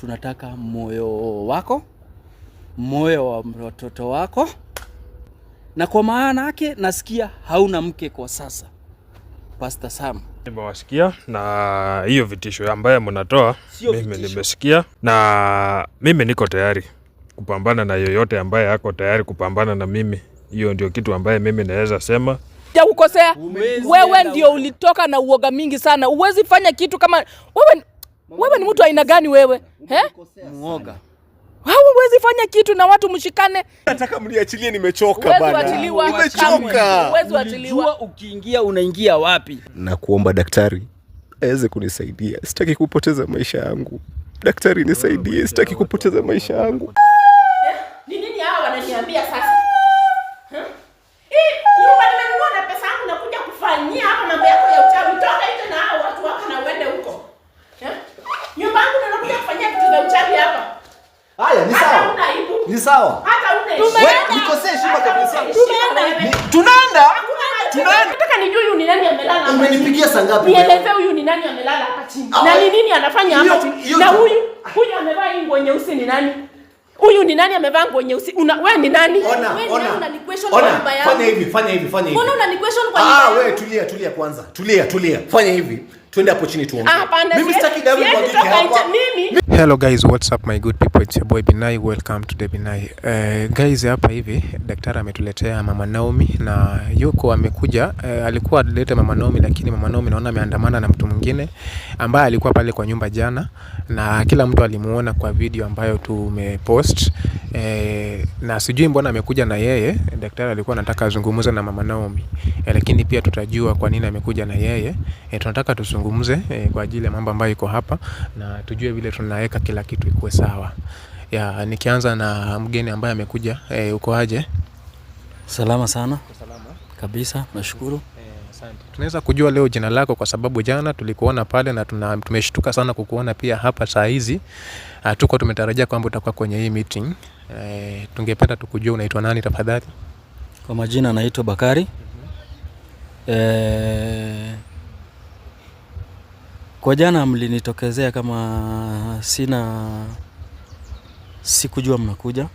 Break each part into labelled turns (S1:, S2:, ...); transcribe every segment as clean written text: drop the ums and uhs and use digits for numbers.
S1: tunataka moyo wako, moyo wa mtoto wako, na kwa maana yake nasikia hauna mke kwa sasa. Pastor Sam,
S2: nimewasikia na hiyo vitisho ambaye mnatoa mimi nimesikia, na mimi niko tayari kupambana na yoyote ambaye hako tayari kupambana na mimi. Hiyo ndio kitu ambaye mimi naweza sema.
S3: Ya ukosea, wewe ndio ulitoka na uoga mingi sana. Uwezi fanya kitu kama wewe ni mtu aina gani wewe?
S1: Muoga.
S3: Huwezi fanya kitu na watu mshikane.
S4: Nataka mniachilie, nimechoka bana.
S3: Nimechoka. Huwezi
S1: achiliwa. Ukiingia unaingia wapi?
S4: Na kuomba daktari aweze kunisaidia. Sitaki kupoteza maisha yangu. Daktari nisaidie, sitaki kupoteza maisha yangu.
S3: Ni nini hawa wananiambia sasa? Nyumba nimenunua na pesa yangu nakuja kufanyia hapa mambo yako ya uchawi. Toka nje na hao watu wako na uende huko. Nyumba yangu nakuja kufanyia vitu za uchawi hapa.
S5: Haya, ni sawa. Ni sawa.
S3: Hata una
S5: wewe nikosea heshima kabisa.
S3: Tunaenda. Nataka nijue huyu ni nani amelala hapa.
S5: Umenipigia saa ngapi?
S3: Nieleze huyu ni nani amelala hapa chini. Na ni nini anafanya hapa chini? Na huyu amevaa nguo nyeusi ni nani? Huyu ni nani amevaa nguo nyeusi? Wewe ni nani?
S5: Wewe unani-question kwa nyumba yangu. Fanya hivi. Mbona unani-question kwa nyumba yangu? Wewe tulia kwanza. Tulia. Fanya hivi. Twende hapo chini tuongee. Mimi sitaki damu kwa kike hapa.
S6: Hello guys, what's up my good people? It's your boy Binai. Welcome to the Binai. Guys, hapa hivi daktari ametuletea Mama Naomi na yuko amekuja. Alikuwa alileta Mama Naomi, lakini Mama Naomi naona ameandamana na mtu mwingine ambaye alikuwa pale kwa nyumba jana, na kila mtu alimuona kwa video ambayo tumepost. Na sijui mbona amekuja na yeye. Daktari alikuwa anataka azungumze na Mama Naomi, lakini pia tutajua kwa nini amekuja na yeye. Tunataka tuzungumze kwa ajili ya mambo ambayo iko hapa na tujue vile tunaweka kila kitu ikuwe sawa. Nikianza na mgeni ambaye amekuja, uko aje?
S1: Salama sana. Salama kabisa, nashukuru.
S6: Asante. Tunaweza kujua leo jina lako, kwa sababu jana tulikuona pale na tumeshtuka sana kukuona pia hapa saa hizi. Tuko tumetarajia kwamba utakuwa kwenye hii meeting. Tungependa tukujue unaitwa nani tafadhali?
S1: Kwa majina naitwa Bakari. Kwa jana mlinitokezea kama sikujua mnakuja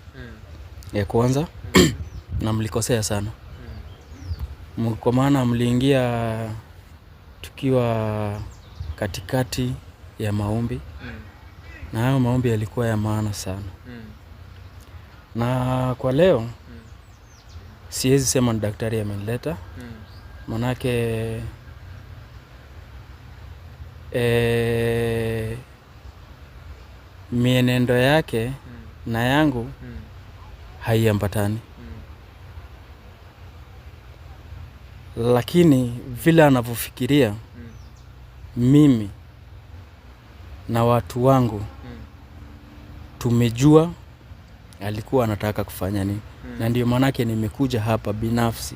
S1: ya kwanza na mlikosea sana. Kwa maana mliingia tukiwa katikati ya maombi, na hayo maombi yalikuwa ya maana sana. Na kwa leo siwezi sema ni daktari amenileta, manake mienendo yake na yangu haiambatani. Lakini vile anavyofikiria mimi na watu wangu tumejua alikuwa anataka kufanya nini. Na ndio manake nimekuja hapa binafsi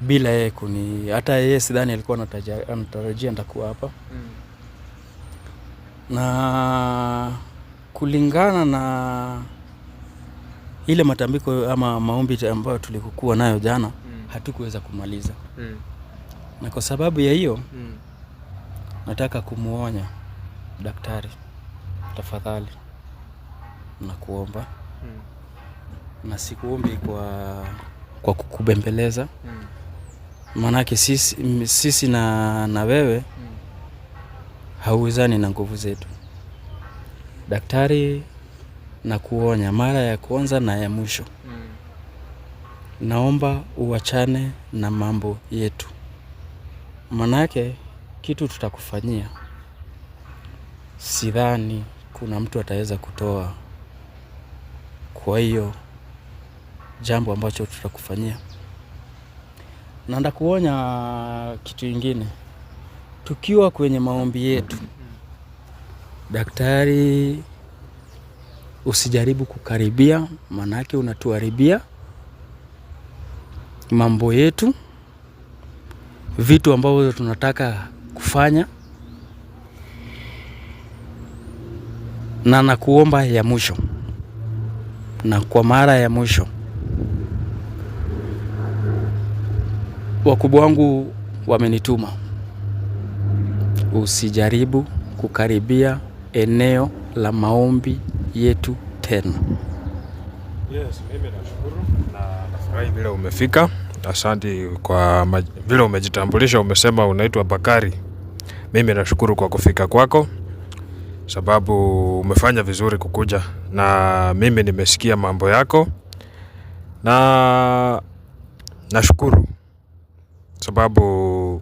S1: bila yeye hata yeye sidhani alikuwa anatarajia nitakuwa hapa. Na kulingana na ile matambiko ama maombi ambayo tulikuwa nayo jana, hatukuweza kumaliza. Na kwa sababu ya hiyo nataka kumuonya daktari, tafadhali nakuomba, na sikuombi kwa kukubembeleza, manake sisi na wewe hauwezani na nguvu zetu. Daktari, na kuonya mara ya kwanza na ya mwisho, naomba uachane na mambo yetu, manake kitu tutakufanyia sidhani kuna mtu ataweza kutoa. Kwa hiyo jambo ambacho tutakufanyia, na ndakuonya kitu kingine. Tukiwa kwenye maombi yetu, daktari, usijaribu kukaribia, manake unatuharibia mambo yetu, vitu ambavyo tunataka kufanya. Na nakuomba ya mwisho, na kwa mara ya mwisho, wakubwa wangu wamenituma usijaribu kukaribia eneo la maombi yetu tena.
S2: Yes, mimi nashukuru na nafurahi vile umefika. Asante kwa vile umejitambulisha, umesema unaitwa Bakari. Mimi nashukuru kwa kufika kwako, sababu umefanya vizuri kukuja, na mimi nimesikia mambo yako na nashukuru sababu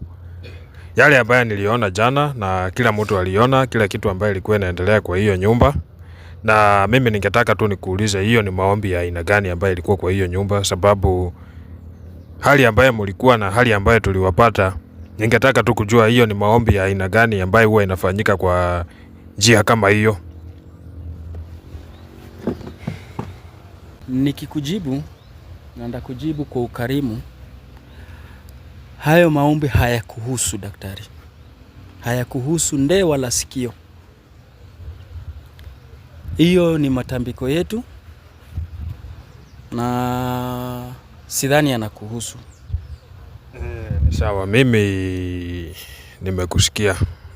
S2: yale ambayo niliona jana na kila mtu aliona kila kitu ambayo ilikuwa inaendelea kwa hiyo nyumba. Na mimi ningetaka tu nikuulize, hiyo ni maombi ya aina gani ambayo ilikuwa kwa hiyo nyumba? Sababu hali ambayo mlikuwa na hali ambayo tuliwapata, ningetaka tu kujua hiyo ni maombi ya aina gani ambayo huwa inafanyika kwa njia kama hiyo.
S1: Nikikujibu na ndakujibu kwa ukarimu. Hayo maombi hayakuhusu daktari, hayakuhusu ndee wala sikio. Hiyo ni matambiko yetu na sidhani yanakuhusu.
S2: Sawa, mimi nimekusikia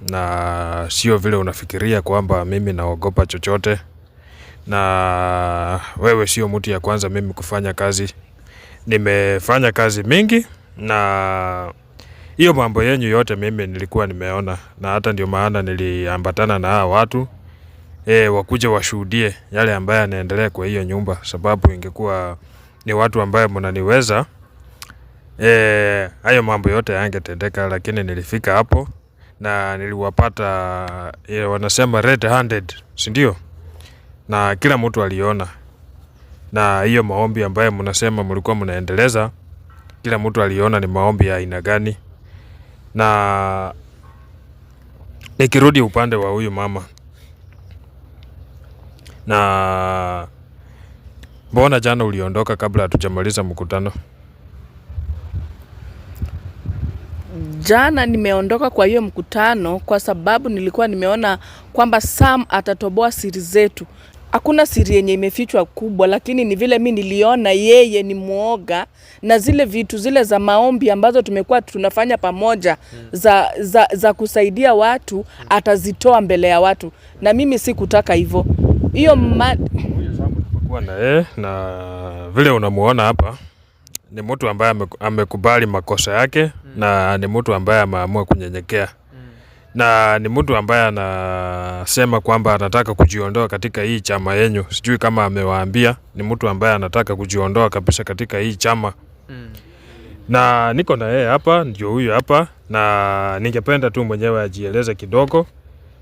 S2: na sio vile unafikiria kwamba mimi naogopa chochote, na wewe sio mtu ya kwanza mimi kufanya kazi. Nimefanya kazi mingi na hiyo mambo yenyu yote mimi nilikuwa nimeona, na hata ndio maana niliambatana na hao watu wakuje washuhudie yale ambayo yanaendelea kwa hiyo nyumba, sababu ingekuwa ni watu ambaye mnaniweza hayo mambo yote yangetendeka. Lakini nilifika hapo na niliwapata wanasema red handed, si ndio? Na kila mtu aliona, na hiyo maombi ambayo mnasema mlikuwa mnaendeleza, kila mtu aliona ni maombi ya aina gani. Na nikirudi upande wa huyu mama, na mbona jana uliondoka kabla hatujamaliza mkutano?
S3: Jana nimeondoka kwa hiyo mkutano kwa sababu nilikuwa nimeona kwamba Sam atatoboa siri zetu. Hakuna siri yenye imefichwa kubwa, lakini ni vile mimi niliona yeye ni muoga, na zile vitu zile za maombi ambazo tumekuwa tunafanya pamoja za kusaidia watu atazitoa mbele ya watu, na mimi sikutaka hivyo. Hiyo
S2: tumekuwa na yeye, na vile unamuona hapa ni mtu ambaye amekubali makosa yake, na ni mtu ambaye ameamua kunyenyekea, na ni mtu ambaye anasema kwamba anataka kujiondoa katika hii chama yenyu. Sijui kama amewaambia, ni mtu ambaye anataka kujiondoa kabisa katika hii chama. Na niko na yeye hapa, ndio huyu hapa, na ningependa tu mwenyewe ajieleze kidogo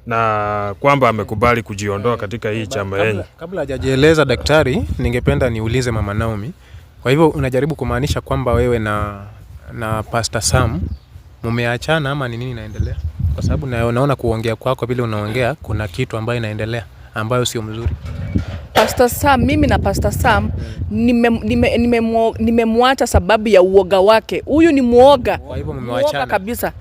S2: na kwamba amekubali kujiondoa katika hii chama yenyu.
S6: Kabla hajajieleza daktari, ningependa niulize Mama Naomi. Kwa hivyo unajaribu kumaanisha kwamba wewe na Pastor Sam mumeachana ama ni nini inaendelea? Kwa sababu naona kuongea kwako vile unaongea kuna kitu ambayo inaendelea ambayo sio mzuri.
S3: Pastor Sam, mimi na Pastor Sam nimemwacha sababu ya uoga wake. Huyu ni muoga.
S6: Kwa hivyo mmeachana
S3: kabisa.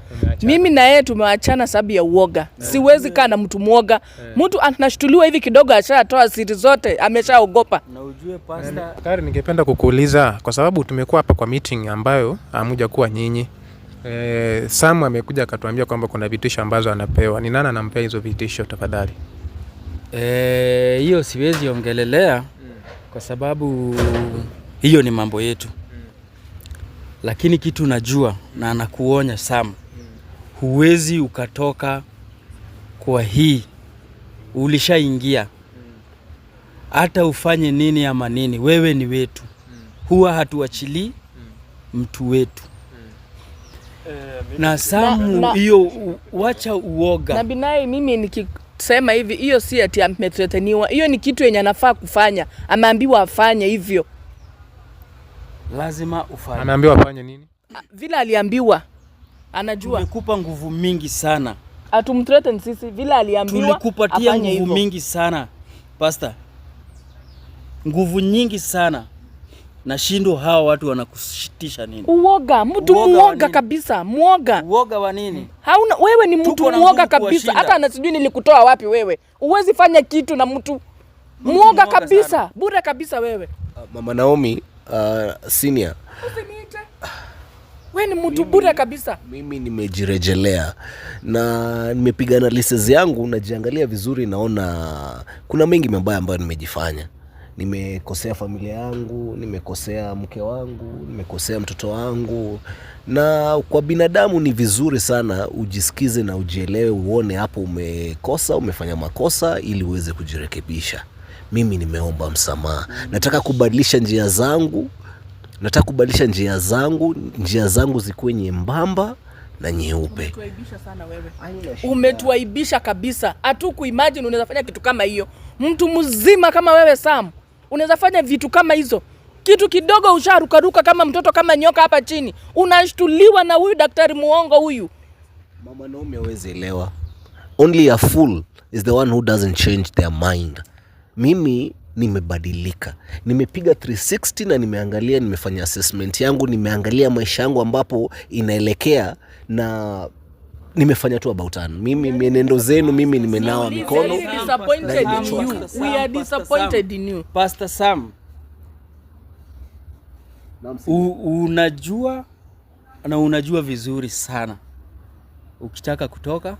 S3: Mimi na yeye tumeachana sababu ya uoga. Siwezi kaa na mtu muoga. Mtu anashtuliwa hivi kidogo ashatoa siri zote, ameshaogopa.
S1: Na ujue Pastor,
S6: Kari, ningependa kukuuliza kwa sababu tumekuwa hapa kwa meeting ambayo hamuja kuwa nyinyi. Sam amekuja akatuambia kwamba kuna vitisho ambazo anapewa. Ni nani anampea hizo vitisho tafadhali?
S1: Hiyo siwezi ongelelea kwa sababu hiyo ni mambo yetu. Lakini kitu najua na anakuonya Sam, huwezi ukatoka kwa hii, ulishaingia. Hata ufanye nini ama nini, wewe ni wetu. Huwa hatuachili mtu wetu. Na Sam, hiyo wacha uoga.
S3: Na Binai, mimi nikisema hivi, hiyo si ati ametreteniwa. Hiyo ni kitu yenye anafaa kufanya. Ameambiwa afanye hivyo.
S1: Lazima ufanye.
S6: Anaambiwa afanye nini?
S3: Vile aliambiwa. Anajua.
S1: Tumekupa nguvu mingi sana.
S3: Atumthreaten sisi vile aliambiwa.
S1: Tulikupatia nguvu mingi sana. Pastor. Nguvu nyingi sana. Na shindo hawa watu wanakushitisha nini?
S3: Uoga, mtu muoga kabisa, muoga.
S1: Uoga wa nini?
S3: Hauna, wewe ni mtu muoga kabisa. Hata anasijui nilikutoa wapi wewe. Uwezi fanya kitu na mtu muoga kabisa, sana. Bure kabisa wewe.
S5: Mama Naomi, senior.
S3: Usiniite. Wewe ni mtu bure kabisa.
S5: Mimi nimejirejelea na nimepiga analysis yangu, najiangalia vizuri, naona kuna mengi mabaya ambayo nimejifanya. Nimekosea familia yangu, nimekosea mke wangu, nimekosea mtoto wangu. Na kwa binadamu ni vizuri sana ujisikize na ujielewe, uone hapo umekosa, umefanya makosa ili uweze kujirekebisha. Mimi nimeomba msamaha. Nataka kubadilisha njia zangu. Njia zangu zikuwe nyembamba na nyeupe.
S3: Umetuaibisha sana wewe. Umetuaibisha kabisa. Hatukuimagine unaweza fanya kitu kama hiyo. Mtu mzima kama wewe Sam, unaweza fanya vitu kama hizo. Kitu kidogo usharukaruka kama mtoto, kama nyoka hapa chini. Unashtuliwa na huyu daktari muongo huyu.
S5: Mama Naomi hawezi elewa. Only a fool is the one who doesn't change their mind. Mimi nimebadilika. Nimepiga 360 na nimeangalia, nimefanya assessment yangu, nimeangalia maisha yangu ambapo inaelekea, na nimefanya tu about turn. Mimi mienendo zenu, mimi nimenawa mikono.
S3: We are disappointed in you.
S1: Pastor Sam, unajua na unajua vizuri sana ukitaka kutoka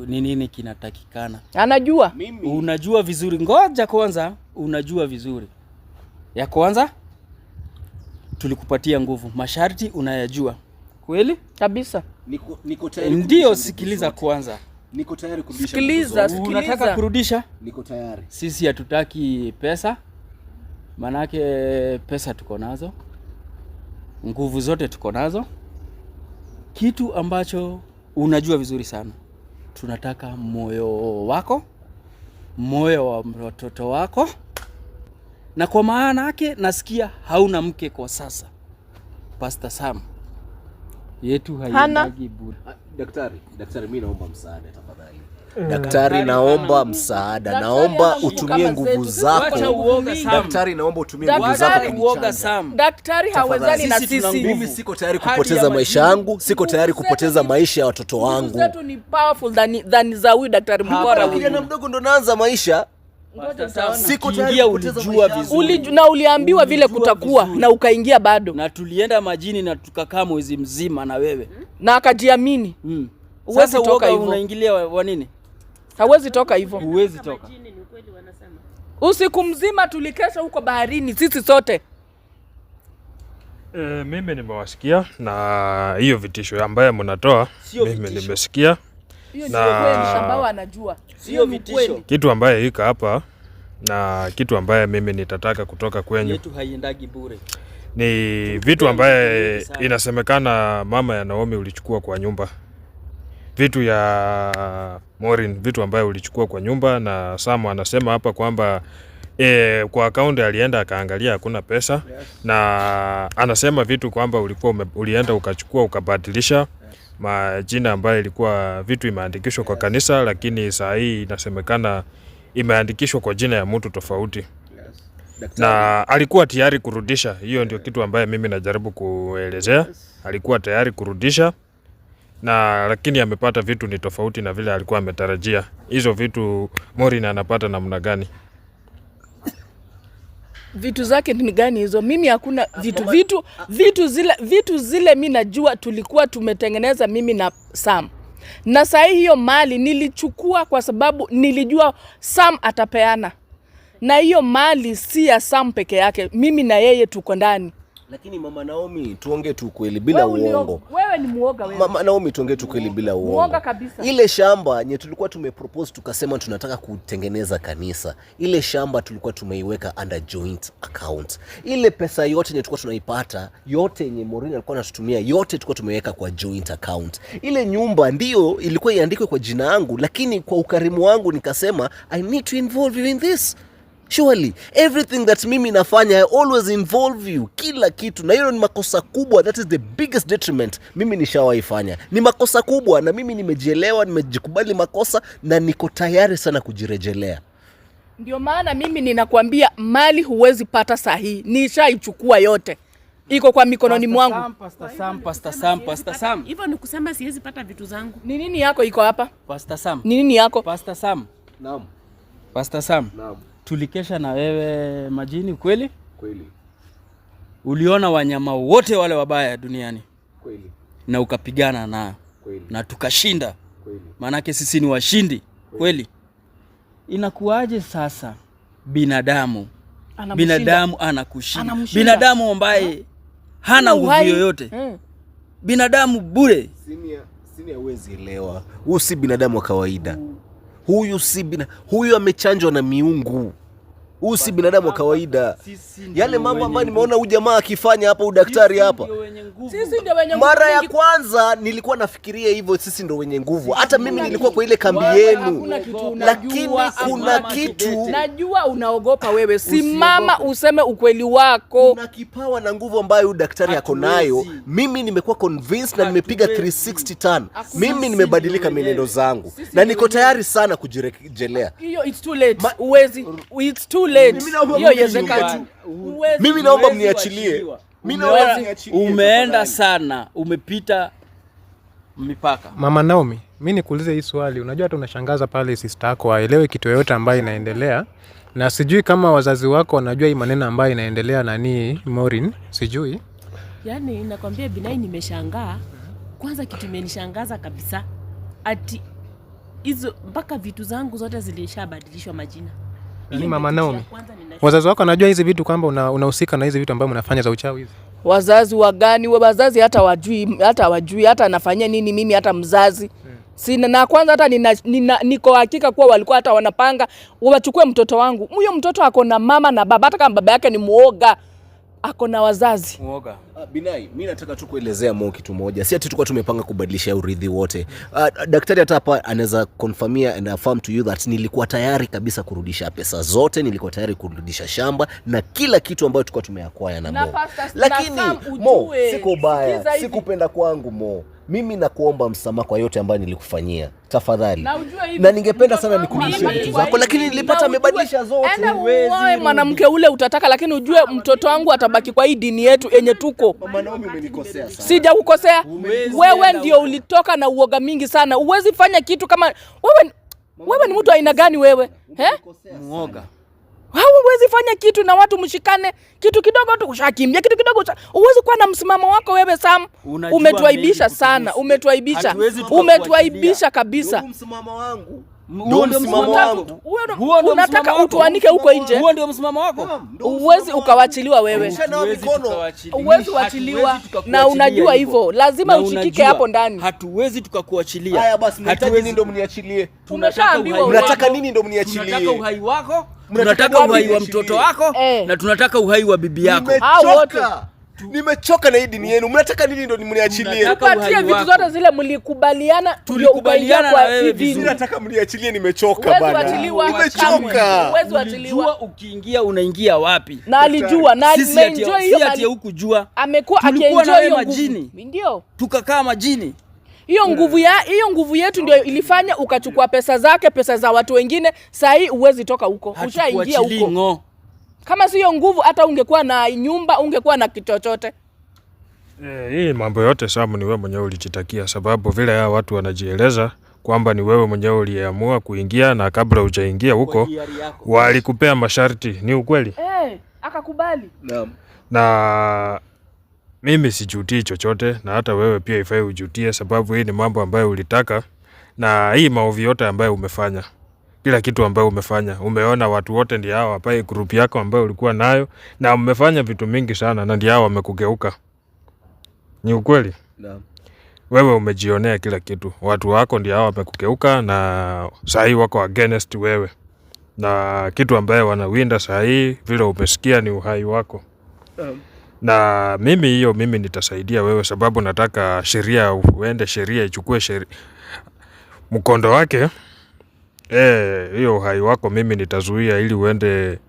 S1: nini kinatakikana.
S3: Anajua.
S1: Unajua vizuri. Ngoja kwanza, unajua vizuri. Ya kwanza tulikupatia nguvu. Masharti unayajua. Kweli?
S3: Kabisa.
S5: Niko tayari.
S1: Ndio, sikiliza kwanza.
S5: Niko tayari kurudisha.
S3: Sikiliza.
S1: Unataka kurudisha?
S5: Niko tayari.
S1: Sisi hatutaki pesa. Manake pesa tuko nazo. Nguvu zote tuko nazo. Kitu ambacho unajua vizuri sana, tunataka moyo wako, moyo wa mtoto wako. Na kwa maana yake nasikia hauna mke kwa sasa. Pastor Sam, yetu haidagi bure.
S5: Daktari mimi naomba msaada tafadhali. Daktari naomba msaada. Naomba utumie nguvu zako. Daktari naomba utumie nguvu zako kunichanja.
S3: Daktari hawezani na sisi.
S5: Mimi siko tayari kupoteza maisha yangu, siko tayari kupoteza maisha ya watoto wangu.
S3: Zetu ni powerful than za huyu daktari mkora huyu.
S5: Kijana mdogo ndo naanza maisha.
S1: Siko tayari kupoteza vizuri.
S3: Na uliambiwa vile kutakuwa na ukaingia bado.
S1: Na tulienda majini na tukakaa mwezi mzima na wewe.
S3: Na akajiamini.
S1: Sasa toka hivyo. Unaingilia wa nini?
S3: Hawezi toka hivyo.
S1: Huwezi toka.
S3: Usiku mzima tulikesha huko baharini sisi sote.
S2: Mimi nimewasikia na hiyo vitisho ambaye mnatoa, mimi nimesikia.
S3: Hiyo sio kweli, Shambao anajua.
S1: Sio vitisho.
S2: Kitu ambaye iko hapa na kitu ambaye mimi nitataka kutoka kwenyu.
S1: Yetu haiendagi bure.
S2: Ni vitu ambaye inasemekana mama ya Naomi ulichukua kwa nyumba. Vitu ya Maureen, vitu ambaye ulichukua kwa nyumba, na Sam anasema hapa kwamba kwa account alienda akaangalia hakuna pesa. Yes. Na anasema vitu kwamba ulienda ukachukua ukabadilisha majina ambayo ilikuwa vitu imeandikishwa kwa kanisa, lakini saa hii inasemekana imeandikishwa kwa jina ya mtu tofauti. Yes. Na alikuwa tayari kurudisha. Hiyo ndio kitu ambaye mimi najaribu kuelezea. Yes. Alikuwa tayari kurudisha, na lakini amepata vitu ni tofauti na vile alikuwa ametarajia. Hizo vitu Maureen anapata namna gani?
S3: Vitu zake ni gani hizo? Mimi hakuna vitu zile mimi najua tulikuwa tumetengeneza mimi na Sam. Na saa hiyo mali nilichukua kwa sababu nilijua Sam atapeana. Na hiyo mali si ya Sam peke yake. Mimi na yeye tuko ndani.
S5: Lakini Mama Naomi, tuongee tu kweli bila uongo.
S3: Wewe ni muoga wewe.
S5: Mama Naomi, tuongee tu kweli bila uongo.
S3: Muoga kabisa.
S5: Ile shamba nye tulikuwa tumepropose tukasema tunataka kutengeneza kanisa. Ile shamba tulikuwa tumeiweka under joint account. Ile pesa yote nye tulikuwa tunaipata, yote yenye Maureen alikuwa anatutumia, yote tulikuwa tumeweka kwa joint account. Ile nyumba ndio ilikuwa iandikwe kwa jina langu, lakini kwa ukarimu wangu nikasema I need to involve you in this. Surely everything that mimi nafanya I always involve you, kila kitu, na hilo ni makosa kubwa. That is the biggest detriment mimi nishawaifanya. Ni makosa kubwa, na mimi nimejielewa, nimejikubali makosa, na niko tayari sana kujirejelea.
S3: Ndio maana mimi ninakwambia mali huwezi pata sahihi. Nishaichukua yote. Iko kwa mikononi mwangu.
S1: Pastor Sam.
S7: Hivyo ni kusema siwezi pata vitu zangu.
S3: Ni nini yako iko hapa?
S1: Pastor Sam.
S3: Ni nini yako?
S1: Pastor Sam.
S5: Naam.
S1: Pastor Sam.
S5: Naam.
S1: Tulikesha na wewe majini kweli?
S5: Kweli.
S1: Uliona wanyama wote wale wabaya duniani.
S5: Kweli.
S1: Na ukapigana nao.
S5: Kweli.
S1: Na tukashinda.
S5: Kweli.
S1: Maanake sisi ni washindi. Kweli. Inakuaje sasa binadamu anakushinda? Binadamu ambaye hana nguvu yoyote. Binadamu bure.
S5: Sini hawezi elewa. Huyu si binadamu wa kawaida. Huyu amechanjwa na miungu. Huyu si binadamu wa kawaida. Yale mambo ambayo nimeona huyu jamaa akifanya hapa, udaktari hapa.
S3: Sisi ndio wenye nguvu.
S5: Mara ya kwanza nilikuwa nafikiria hivyo, sisi ndio wenye nguvu. Hata mimi nilikuwa kwa ile kambi yenu. Lakini kuna kitu.
S3: Najua unaogopa wewe. Simama useme ukweli wako.
S5: Kuna kipawa na nguvu ambayo daktari ako nayo. Mimi nimekuwa convinced na nimepiga 360 turn. Mimi nimebadilika mienendo zangu. Na niko tayari sana kujirejelea.
S3: Hiyo it's too late. Uwezi. It's too late. Hiyo yezekani.
S5: Mimi naomba mniachilie.
S1: Umeenda sana, umepita mipaka.
S6: Mama Naomi, mimi nikuulize hii swali. Unajua hata unashangaza pale sister yako aelewe kitu yoyote ambayo inaendelea. Na sijui kama wazazi wako wanajua hii maneno ambayo inaendelea nani Maureen, sijui.
S7: Yaani nakwambia Binai, nimeshangaa. Kwanza kitu imenishangaza kabisa. Ati hizo mpaka vitu zangu zote zilishabadilishwa majina.
S6: Ni Mama Naomi. Wazazi wako wanajua hizi vitu kwamba unahusika na hizi vitu ambazo mnafanya za uchawi hizi?
S3: Wazazi wa gani? Wazazi hata wajui hata anafanyia nini mimi hata mzazi. Sina, na kwanza hata niko hakika kuwa walikuwa hata wanapanga wachukue mtoto wangu. Huyo mtoto ako na mama na baba, hata kama baba yake ni muoga. Ako na wazazi.
S1: Muoga.
S5: Binai, mimi nataka tu kuelezea kitu moja. Si ati tulikuwa tumepanga kubadilisha urithi wote. Daktari hata hapa anaweza confirmia and affirm to you that nilikuwa tayari kabisa kurudisha pesa zote, nilikuwa tayari kurudisha shamba na kila kitu ambayo tulikuwa tumeacquire na Mo. Lakini Mo, siko baya, sikupenda kwangu Mo. Mimi nakuomba msamaha kwa yote ambayo nilikufanyia. Tafadhali. Na ningependa sana nikurudishie vitu zako, lakini nilipata amebadilisha zote.
S3: Wewe mwanamke ule utataka, lakini ujue mtoto wangu atabaki kwa hii dini yetu yenye tuko.
S5: Mama Naomi, umenikosea sana.
S3: Sijakukosea. Wewe ndio ulitoka na uoga mingi sana. Uwezi fanya kitu kama wewe ni mtu aina gani wewe?
S1: Muoga.
S3: Huwezi fanya kitu na watu mshikane, kitu kidogo tu ushakimbia, kitu kidogo uwezi kuwa na msimamo wako wewe Sam. Umetuaibisha sana, umetuaibisha kabisa.
S5: Ndio msimamo wangu.
S3: Unataka utuanike huko nje?
S1: Huo ndio msimamo wako?
S3: Uwezi ukawachiliwa wewe. Uwezi wachiliwa na unajua hivyo. Lazima ushikike hapo ndani.
S1: Hatuwezi tukakuachilia.
S5: Haya basi, mnataka nini ndio mniachilie?
S3: Mnataka
S5: nini ndio mniachilie?
S1: Tunataka uhai wako, tunataka uhai wa mtoto wako na tunataka uhai wa bibi yako.
S5: Nimechoka na hii dini yenu. Mnataka nini ndio mniachilie?
S3: Tupatie vitu zote zile mlikubaliana,
S1: tulikubaliana na wewe vizuri.
S5: Nataka mniachilie, nimechoka bana. Nimechoka.
S3: Uwezi wachiliwa.
S1: Ukiingia unaingia wapi?
S3: Na alijua na
S1: ameenjoy hiyo. Si ati hukujua.
S3: Amekuwa akienjoy hiyo majini. Ndio.
S1: Tukakaa majini.
S3: Hiyo nguvu yetu ndio ilifanya ukachukua pesa zake, pesa za watu wengine. Sasa hii uwezi toka huko. Ushaingia huko. Kama sio nguvu hata ungekuwa na nyumba, ungekuwa na kitu chochote.
S2: Hii mambo yote Sam ni wewe mwenyewe ulijitakia, sababu vile hao watu wanajieleza kwamba ni wewe mwenyewe uliamua kuingia na kabla hujaingia huko walikupea masharti. Ni ukweli?
S3: Akakubali.
S5: Naam.
S2: Na mimi sijutii chochote na hata wewe pia ifai ujutie, sababu hii ni mambo ambayo ulitaka na hii maovu yote ambayo umefanya. Kila kitu ambayo umefanya, umeona watu wote ndio hao hapa group yako ambayo ulikuwa nayo na umefanya vitu mingi sana na ndio hao wamekugeuka. Ni ukweli?
S5: Naam.
S2: Wewe umejionea kila kitu. Watu wako ndio hao wamekugeuka na sahi wako against wewe. Na kitu ambayo wanawinda sahi vile umesikia ni uhai wako. Na mimi nitasaidia wewe sababu nataka sheria ichukue mkondo wake. Hiyo uhai wako mimi nitazuia ili uende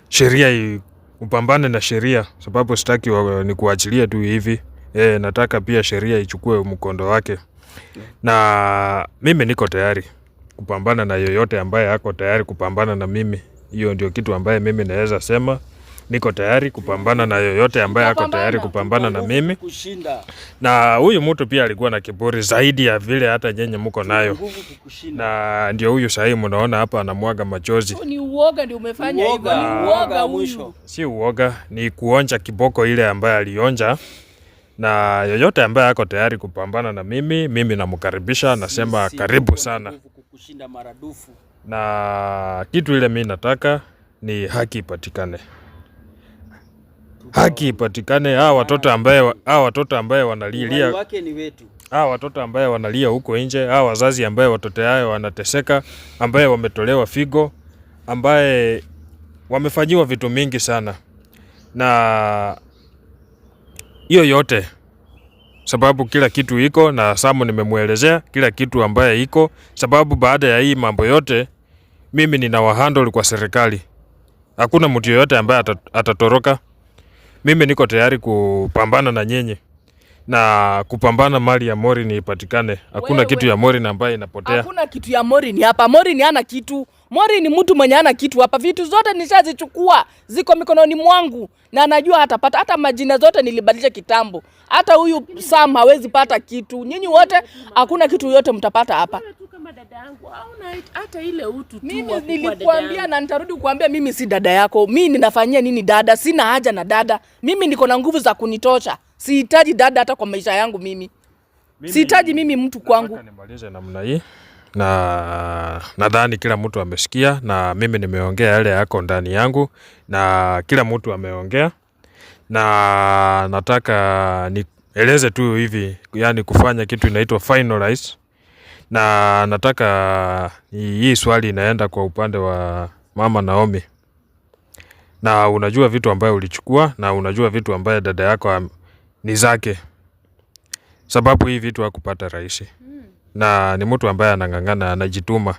S2: sheria upambane na sheria, sababu sitaki ni kuachilia tu hivi. Nataka pia sheria ichukue mkondo wake. Na mimi niko tayari kupambana na yoyote ambaye hako tayari kupambana na mimi. Hiyo ndio kitu ambaye mimi naweza sema. niko tayari kupambana na yoyote ambaye ako tayari kupambana na mimi. Na huyu mtu pia alikuwa na kiburi zaidi ya vile hata nyenye mko nayo. Na ndio huyu sahii mnaona hapa anamwaga machozi.
S3: Ni uoga ndio umefanya hivyo. Ni uoga mwisho.
S2: Si uoga, ni kuonja kiboko ile ambaye alionja. Na yoyote ambaye ako tayari kupambana na mimi namkaribisha, nasema karibu sana. Na kitu ile mimi nataka ni haki ipatikane. Haki ipatikane. Hawa watoto ambaye wanalilia
S1: wake ni wetu.
S2: Hawa watoto ambaye wanalia huko nje, hawa wazazi ambaye watoto yao wanateseka, ambaye wametolewa figo, ambaye wamefanyiwa vitu mingi sana. Na hiyo yote sababu kila kitu iko na Samu nimemuelezea kila kitu ambaye iko, sababu baada ya hii mambo yote mimi ninawahandle kwa serikali. Hakuna mtu yoyote ambaye atatoroka. Mimi niko tayari kupambana na nyenye na kupambana mali ya Morin ipatikane. Hakuna kitu ya Morin ambaye inapotea.
S3: Hakuna kitu ya Morin hapa. Morin hana kitu. Morin ni mtu mwenye hana kitu hapa. Vitu zote nishazichukua. Ziko mikononi mwangu na anajua hatapata. Hata majina zote nilibadilisha kitambo. Hata huyu Sam hawezi pata kitu. Nyinyi wote hakuna kitu yote mtapata hapa.
S7: Hata ile utu tu.
S3: Mimi nilikwambia na nitarudi kukuambia mimi si dada yako. Mimi ninafanyia nini dada? Sina haja na dada. Mimi niko na nguvu za kunitosha. Sihitaji dada hata kwa maisha yangu mimi. Sihitaji mimi mtu kwangu.
S2: Nimalize namna hii. Na nadhani kila mtu amesikia na mimi nimeongea yale yako ndani yangu na kila mtu ameongea. Na nataka nieleze tu hivi, yani kufanya kitu inaitwa finalize. Na nataka hii swali inaenda kwa upande wa Mama Naomi. Na unajua vitu ambayo ulichukua na unajua vitu ambayo dada yako ni zake. Sababu hii vitu hakupata rahisi. Na ni mtu ambaye anang'ang'ana, anajituma.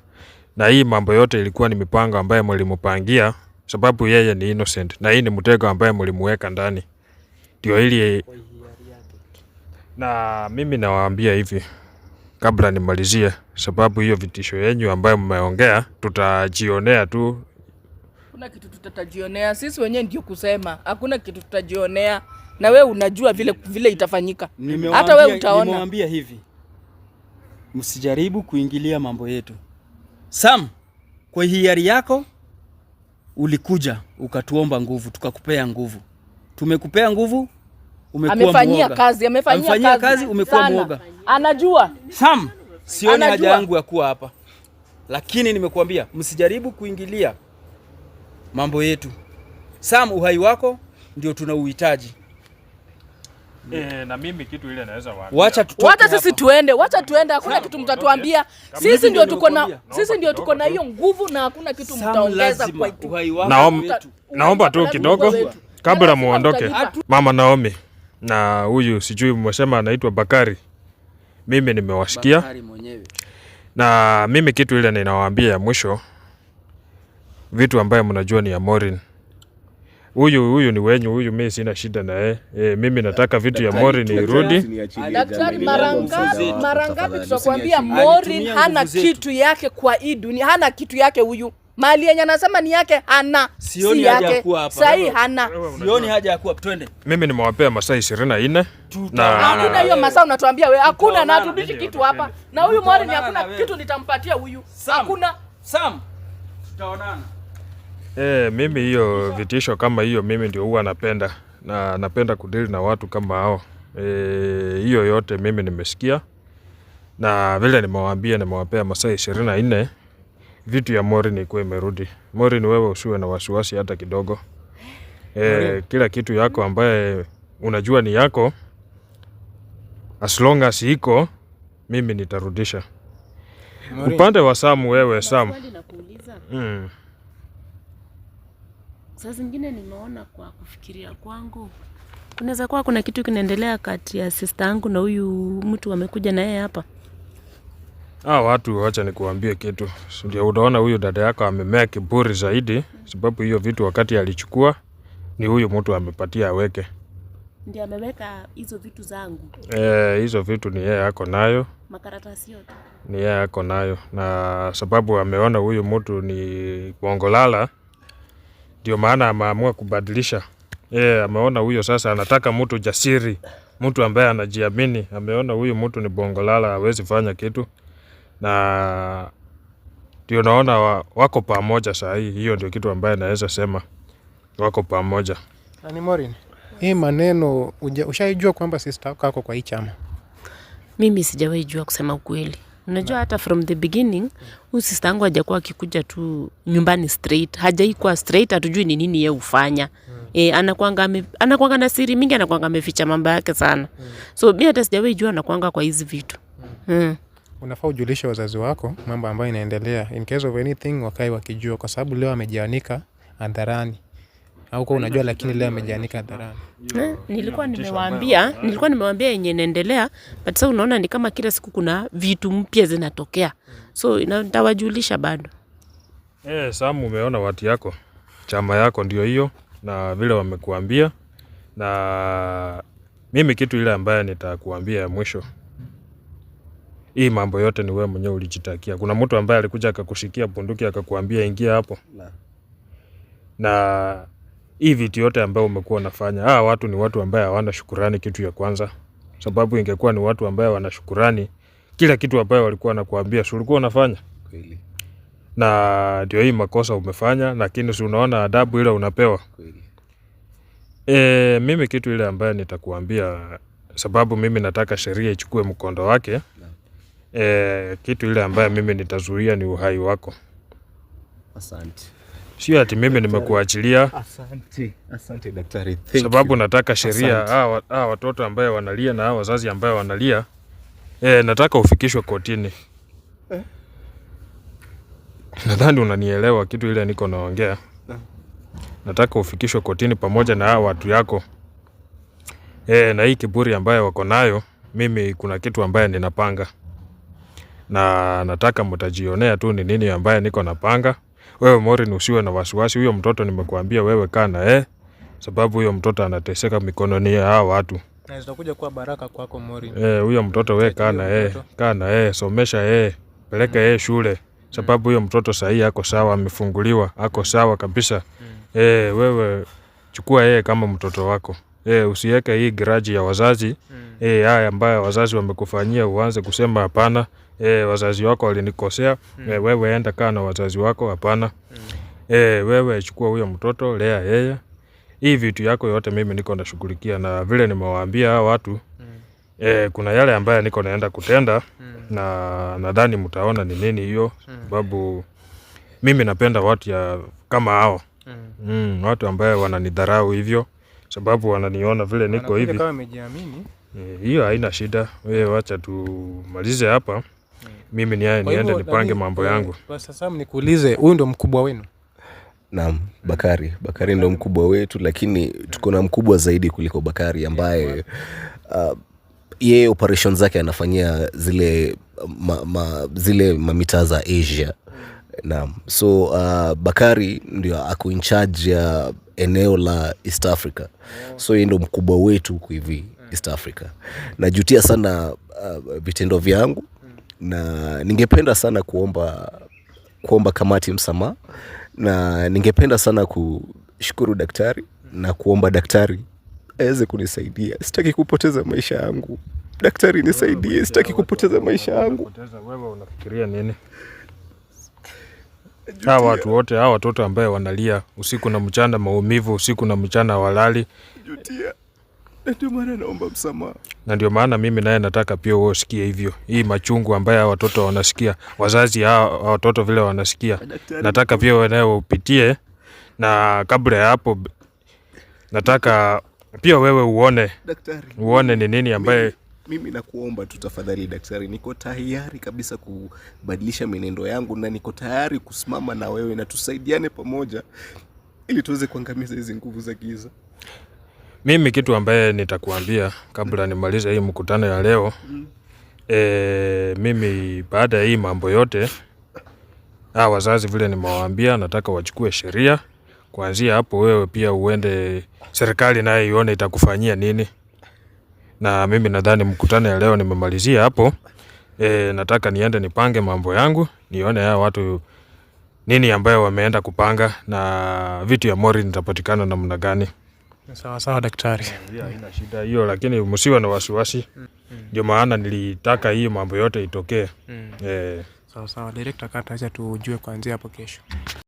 S2: Na hii mambo yote ilikuwa ni mipango ambayo mlimupangia, sababu yeye ni innocent. Na hii ni mtego ambaye mlimuweka ndani. Ndio ili. Na mimi nawaambia hivi kabla nimalizie, sababu hiyo vitisho yenu ambayo mmeongea tutajionea tu.
S3: Hakuna kitu tutajionea. Sisi wenyewe ndio kusema. Hakuna kitu tutajionea. Na wewe unajua vile itafanyika. Hata wewe utaona.
S1: Nimemwambia hivi, msijaribu kuingilia mambo yetu. Sam, kwa hiari yako ulikuja ukatuomba nguvu, tukakupea nguvu. Tumekupea nguvu, umekuwa mwoga.
S3: Amefanyia kazi,
S1: umekuwa mwoga.
S3: Anajua.
S1: Sam, sioni haja yangu ya kuwa hapa. Lakini nimekuambia msijaribu kuingilia mambo yetu. Sam, uhai wako ndio tunauhitaji.
S2: Na mimi kitu ile naweza
S3: wacha sisi tuende, hakuna kitu mtatuambia. Sisi ndio tuko na hiyo nguvu na hakuna kitu mtaongeza kwetu.
S2: Naomba tu kidogo kabla muondoke. Mama Naomi na huyu sijui mmesema anaitwa Bakari. Mimi nimewasikia. Na mimi kitu ile ninawaambia ya mwisho, vitu ambaye mnajua ni ya Morin. Huyu ni wenyu, huyu mimi sina shida naye. Mimi nataka vitu ya Morin irudi.
S3: Daktari, mara ngapi tutakwambia Morin hana kitu yake kwa hii dunia, hana kitu yake huyu. Mali yenye anasema ni yake hana.
S1: Sioni haja ya kuwa hapa.
S3: Sahi hana.
S1: Sioni haja ya kuwa, twende.
S2: Mimi nimewapea masaa 24 na
S3: hakuna hiyo masaa unatuambia wewe. Hakuna na tudishi kitu hapa. Na huyu Morin hakuna kitu nitampatia huyu. Hakuna.
S1: Sam, tutaonana.
S2: Mimi hiyo vitisho kama hiyo mimi ndio huwa napenda. Na napenda kudili na watu kama hao. Hiyo yote mimi nimesikia. Na vile nimewapea masaa 24 vitu ya Morin ikuwe imerudi. Morin, wewe usiwe na wasiwasi hata kidogo. Kila kitu yako ambaye unajua ni yako, as long as iko, mimi nitarudisha. Upande wa Sam, wewe Sam.
S7: Saa zingine nimeona kwa kufikiria kwangu, kunaweza kuwa kuna kitu kinaendelea kati ya sister yangu na huyu mtu amekuja na yeye hapa.
S2: Watu wacha nikuambie kitu. Ndio unaona huyu dada yako amemea kiburi zaidi, sababu hiyo vitu wakati alichukua ni huyu mtu amepatia aweke.
S7: Ndio ameweka hizo vitu zangu.
S2: Hizo vitu ni yeye yako nayo.
S7: Makaratasi yote.
S2: Ni yeye yako nayo, na sababu ameona huyu mtu ni kuongolala, Ndio maana ameamua kubadilisha. Ameona huyo sasa anataka mtu jasiri, mtu ambaye anajiamini. Ameona huyu mtu ni bongolala, hawezi fanya kitu. Na ndio naona wako pamoja saa hii. Hiyo ndio kitu ambaye naweza sema, wako pamoja.
S6: Ani Maureen, hii maneno ushaijua kwamba sister yako ako kwa hii chama?
S7: Mimi sijawahi jua kusema ukweli. Unajua hata from the beginning, huyu sister yangu hajakuwa akikuja tu nyumbani straight. Hajaikuwa straight, hatujui ni nini yeye hufanya. Anakuanga na siri mingi, anakuanga ameficha mambo yake sana. So mimi hata sijawahi jua anakuanga kwa hizi vitu.
S6: Unafaa ujulishe wazazi wako mambo ambayo inaendelea in case of anything, wakae wakijua, kwa sababu leo amejianika hadharani. Au kwa unajua, lakini leo amejianika hadharani.
S7: Nilikuwa nimewaambia yenye inaendelea, but sasa unaona ni kama kila siku kuna vitu mpya zinatokea. So nitawajulisha bado.
S2: Samu, umeona watu yako, chama yako ndio hiyo na vile wamekuambia, na mimi kitu ile ambaye nitakuambia ya mwisho, hii mambo yote ni wewe mwenyewe ulijitakia. Kuna mtu ambaye alikuja akakushikia bunduki akakuambia ingia hapo? Na hii vitu yote ambayo umekuwa unafanya, watu ni watu ambaye hawana shukrani, kitu ya kwanza. Sababu ingekuwa ni watu ambaye wana shukrani, kila kitu ambayo walikuwa wanakuambia si ulikuwa unafanya kweli. Na ndio hii makosa umefanya, lakini si unaona adabu ile unapewa kweli. Mimi kitu ile ambaye nitakuambia, sababu mimi nataka sheria ichukue mkondo wake. Kitu ile ambaye mimi nitazuia ni uhai wako.
S5: Asante.
S2: Sio ati mimi nimekuachilia.
S5: Asante daktari.
S2: Sababu nataka sheria, watoto ambaye wanalia na wazazi ambaye wanalia, nataka ufikishwe kotini. Nadhani unanielewa kitu ile niko naongea. Nataka ufikishwe kotini pamoja na watu yako. Na hii kiburi ambaye wako nayo, mimi kuna kitu ambaye ninapanga. Na nataka mtajionea tu ni nini ambaye niko napanga. Wewe Maureen, usiwe na wasiwasi. Huyo mtoto nimekuambia wewe kaa na sababu huyo mtoto anateseka mikononi ya hao watu.
S6: Na zitakuja kuwa baraka kwako Maureen.
S2: Huyo mtoto wewe kaa na somesha peleka shule. Sababu huyo mtoto sahi ako sawa, amefunguliwa, ako sawa kabisa. Wewe chukua kama mtoto wako. Usiweke hii grudge ya wazazi. Haya ambaye wazazi wamekufanyia uanze kusema hapana. Wazazi wako walinikosea. Wewe enda kaa na wazazi wako, hapana. Wewe chukua huyo mtoto, lea yeye. Hii vitu yako yote mimi niko nashughulikia, na vile nimewaambia hao watu, kuna yale ambaye niko naenda kutenda, na nadhani mtaona ni nini hiyo. Sababu mimi napenda watu kama hao. Watu ambaye wananidharau hivyo, sababu wananiona vile niko hivi.
S6: Kama umejiamini,
S2: hiyo haina shida. Wewe acha tumalize hapa. Mimi niende nipange mambo yangu.
S6: Sasa nikuulize, huyu ndo mkubwa wenu?
S5: Naam, Bakari ndo mkubwa wetu, lakini tuko na mkubwa zaidi kuliko Bakari ambaye yeye operations zake anafanyia zile mamita za Asia. Naam. So Bakari ndio ako in charge ya eneo la East Africa. So yeye ndo mkubwa wetu huku hivi East Africa. Najutia sana vitendo vyangu, na ningependa sana kuomba kamati msamaha, na ningependa sana kushukuru daktari na kuomba daktari aweze kunisaidia. Sitaki kupoteza maisha yangu. Daktari nisaidie, sitaki kupoteza maisha yangu.
S2: Wewe unafikiria nini? Hawa watu wote, hawa watoto ambaye wanalia usiku na mchana, maumivu usiku na mchana walali.
S5: Jutia. Ndio maana naomba msamaha.
S2: Na ndio maana mimi naye nataka pia wewe usikie hivyo. Hii machungu ambaye hawa watoto wanasikia, wazazi hawa watoto vile wanasikia. Nataka pia wewe naye upitie, na kabla ya hapo nataka pia wewe uone ni nini ambaye
S5: mimi nakuomba tu tafadhali daktari, niko tayari kabisa kubadilisha mienendo yangu, na niko tayari kusimama na wewe na tusaidiane pamoja ili tuweze kuangamiza hizi nguvu za giza.
S2: Mimi kitu ambaye nitakuambia kabla nimalize hii mkutano ya leo, mimi baada ya hii mambo yote, wazazi vile nimewaambia nataka wachukue sheria. Kuanzia hapo wewe pia uende serikali naye ione itakufanyia nini. Na mimi nadhani mkutano ya leo nimemalizia hapo. Nataka niende nipange mambo yangu, nione hao watu nini ambayo wameenda kupanga na vitu ya Maureen itapatikana namna gani.
S6: Sawa sawa daktari.
S2: Haina shida hiyo, lakini msiwe na wasiwasi. Ndio maana nilitaka hiyo mambo yote itokee.
S6: Sawa sawa director, kata acha tujue kuanzia hapo kesho.